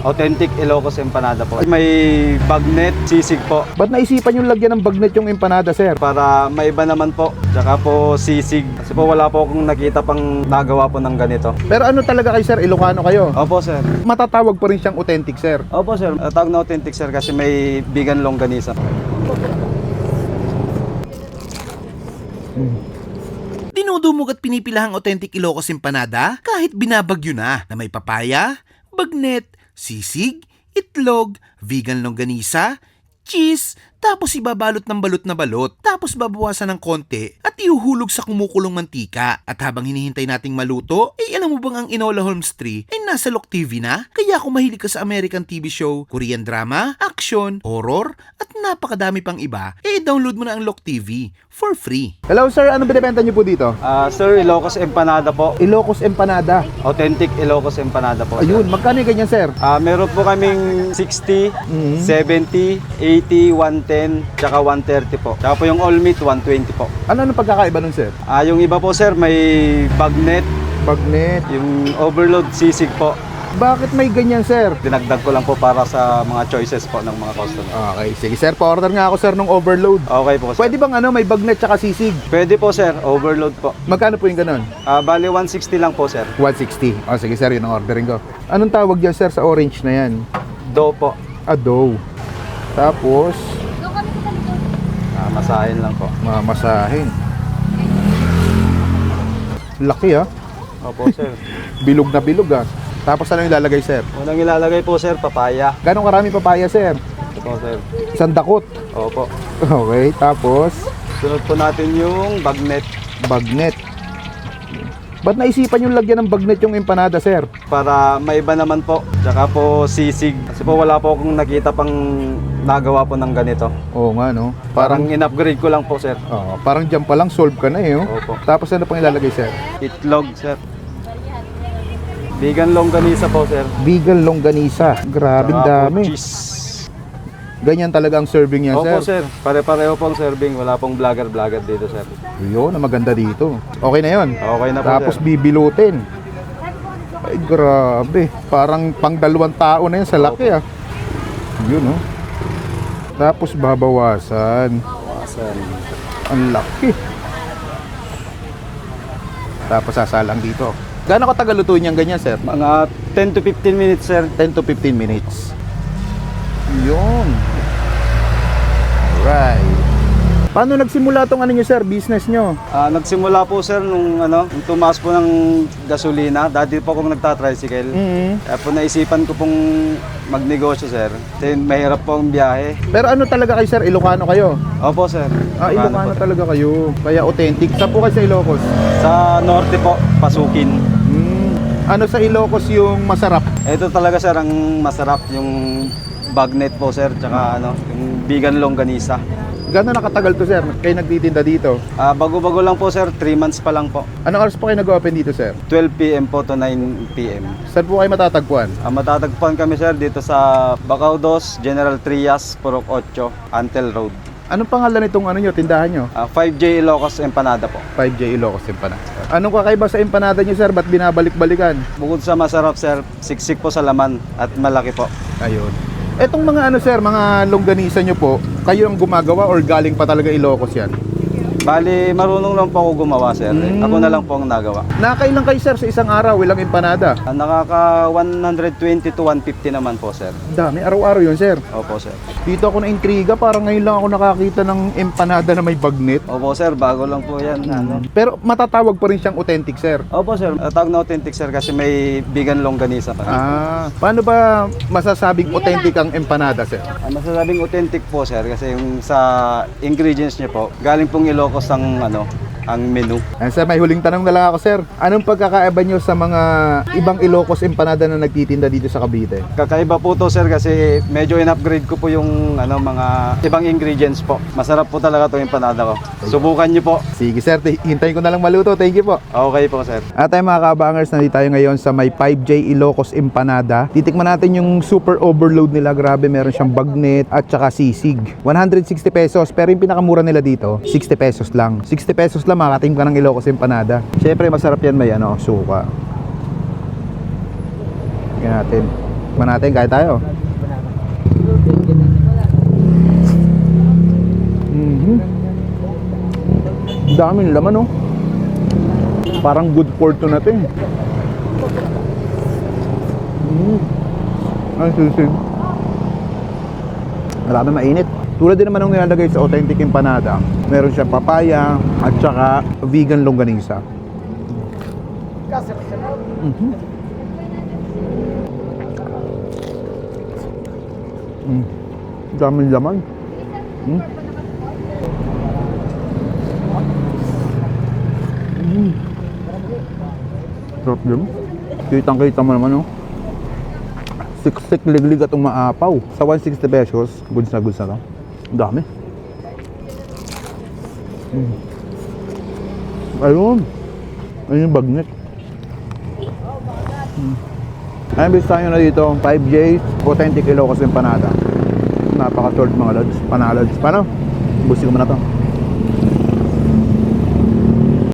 Authentic Ilocos empanada po. May bagnet, sisig po. Ba't naisipan yung lagyan ng bagnet yung empanada, sir? Para maiba naman po. Tsaka po sisig. Kasi po wala po akong nakita pang nagawa po ng ganito. Pero ano talaga kayo, sir? Ilocano kayo? Opo, sir. Matatawag pa rin siyang authentic, sir. Opo, sir. Tawag na authentic, sir, kasi may vegan longganisa. Dinudumog at pinipilahang authentic Ilocos empanada kahit binabagyo na may papaya, bagnet, sisig, itlog, vegan longganisa, cheese, tapos ibabalot ng balot na balot, tapos babawasan ng konti at ihuhulog sa kumukulong mantika. At habang hinihintay nating maluto, alam mo bang ang Enola Holmes 3 ay nasa Lock TV na? Kaya kung mahilig ka sa American TV show, Korean drama, action, horror, at napakadami pang iba, download mo na ang Lock TV for free. Hello, sir. Ano binibenta niyo po dito? Sir, Ilocos empanada po. Ilocos empanada. Authentic Ilocos empanada po, sir. Ayun, magkano yung ganyan, sir? Meron po kaming 60, 70, 80, 110, tsaka 130 po. Tsaka po yung all meat, 120 po. Ano pagkakaiba nun, sir? Yung iba po, sir, may bagnet, Bagnet. yung overload sisig po. Bakit may ganyan, sir? Dinagdag ko lang po para sa mga choices po ng mga customer. Okay, sige, sir. Pa-order nga ako, sir, ng overload. Okay po, sir. Pwede bang may bagnet tsaka sisig? Pwede po, sir. Overload po. Magkano po yung ganun? Bali, 160 lang po, sir. 160. O, sige, sir. Yun ang ordering ko. Anong tawag dyan, sir, sa orange na yan? Dough po. Dough. Tapos, Masahin lang po. mamasahin. Laki, Opo, sir. Bilog na bilog, Tapos ano yung ilalagay, sir? Unang ilalagay po, sir, papaya. Ganong karami papaya, sir? Ito po, sir. Sandakot. Opo. Okay, tapos Sunod po natin yung bagnet. bagnet. Ba't naisipan yung lagyan ng bagnet yung empanada, sir? Para maiba naman po. Tsaka po sisig. Kasi po wala po akong nakita pang nagawa po ng ganito. Oo nga, no? Parang in-upgrade ko lang po, sir. Parang dyan pa lang, solve ka na, oh. Opo. Tapos ano pang ilalagay, sir? Itlog, sir. Vegan longganisa po, sir. Vegan longganisa. Grabing Tsaka po dami. cheese. Ganyan talaga ang serving niya, Opo, sir. sir. Pare-pareho pong serving. Wala pong vlogger dito, sir. Yun, ang maganda dito. Okay na yun. Okay na po, Tapos sir. bibilutin. Ay, grabe. Parang pang 2 tao na yun sa laki, Yun, oh. Tapos babawasan. Sir. Ang laki. Tapos sasalang dito. Gaano katagal lutuin yung ganyan, sir? Mga 10 to 15 minutes, sir. 10 to 15 minutes. Yun. Alright. Paano nagsimula tong ano nyo, sir? Business nyo? Nagsimula po, sir, nung tumaas po ng gasolina. Dati po akong nagtatricycle. Kaya po naisipan ko pong magnegosyo, sir. Kasi mahirap po ang biyahe. Pero ano talaga kayo, sir? Ilocano kayo? Opo, sir. Ilocano po. talaga kayo. Kaya authentic. Saan po kayo sa Ilocos? Sa norte po, Pasukin. Ano sa Ilocos yung masarap? Ito talaga, sir, ang masarap. Yung bagnet po, sir. Tsaka yung vegan longganisa. Gano'n nakatagal to, sir? Kayo nagtitinda dito? Bago-bago lang po, sir. 3 months pa lang po. Anong oras po kayo nag-open dito, sir? 12 p.m. po to 9 p.m. Saan po kayo matatagpuan? Matatagpuan kami, sir, dito sa Bacau 2, General Trias, Purok 8, Antel Road. Anong pangalan nitong tindahan nyo? 5J Ilocos Empanada po. 5J Ilocos Empanada. Anong kakaiba sa empanada nyo, sir? Ba't binabalik-balikan? Bukod sa masarap, sir, siksik po sa laman at malaki po. Ayun. Etong mga sir, mga longganisa nyo po, kayo ang gumagawa or galing pa talaga Ilocos yan? Bali, marunong lang po ako gumawa, sir. Ako na lang po ang nagawa. Nakailang kayo, sir, sa isang araw, ilang empanada? Nakaka 120 to 150 naman po, sir. Dami, araw-araw yun, sir. Opo, sir. Dito ako na-intriga, parang ngayon lang ako nakakita ng empanada na may bagnet. Opo, sir. Bago lang po yan. Pero matatawag pa rin siyang authentic, sir. Opo, sir. Tawag na authentic, sir, kasi may vegan longganisa pa. Paano ba masasabing authentic ang empanada, sir? Masasabing authentic po, sir, kasi yung sa ingredients niya po, galing pong Ilocos ang menu. Sir, may huling tanong na lang ako, sir. Anong pagkakaiba nyo sa mga ibang Ilocos empanada na nagtitinda dito sa Cavite? Kakaiba po to, sir, kasi medyo in-upgrade ko po yung mga ibang ingredients po. Masarap po talaga to yung empanada ko. Subukan niyo po. Sige, sir. Hintayin ko na lang maluto. Thank you po. Okay po, sir. At tayo mga kabangers, nandito tayo ngayon sa may 5J Ilocos Empanada. Titikman natin yung super overload nila. Grabe, meron siyang bagnet at saka sisig. 160 pesos, pero yung pinakamura nila dito, 60 pesos lang. 60 pesos lang, makakating ka ng Ilocos Empanada. Siyempre, masarap yan, may suka. Tingnan natin. Tikman natin, kahit tayo. Daming laman, oh. Parang good for two na ito, eh. Ay, sisig. Marami mainit. Tulad din naman ng nilalagay sa authentic empanada. Meron siya papaya at saka vegan longganisa. Daming laman. Sarap din. Kitang-kita mo naman, oh. Siksik, liglig at umaapaw. Sa 160 pesos, goods na to. Ang dami. Ayun. Ayun yung bagnet. Ayun, bis tayo na dito. 5J, authentic Ilocos empanada. Napaka-short mga lods. Panalods. Paano? Busin ko muna to.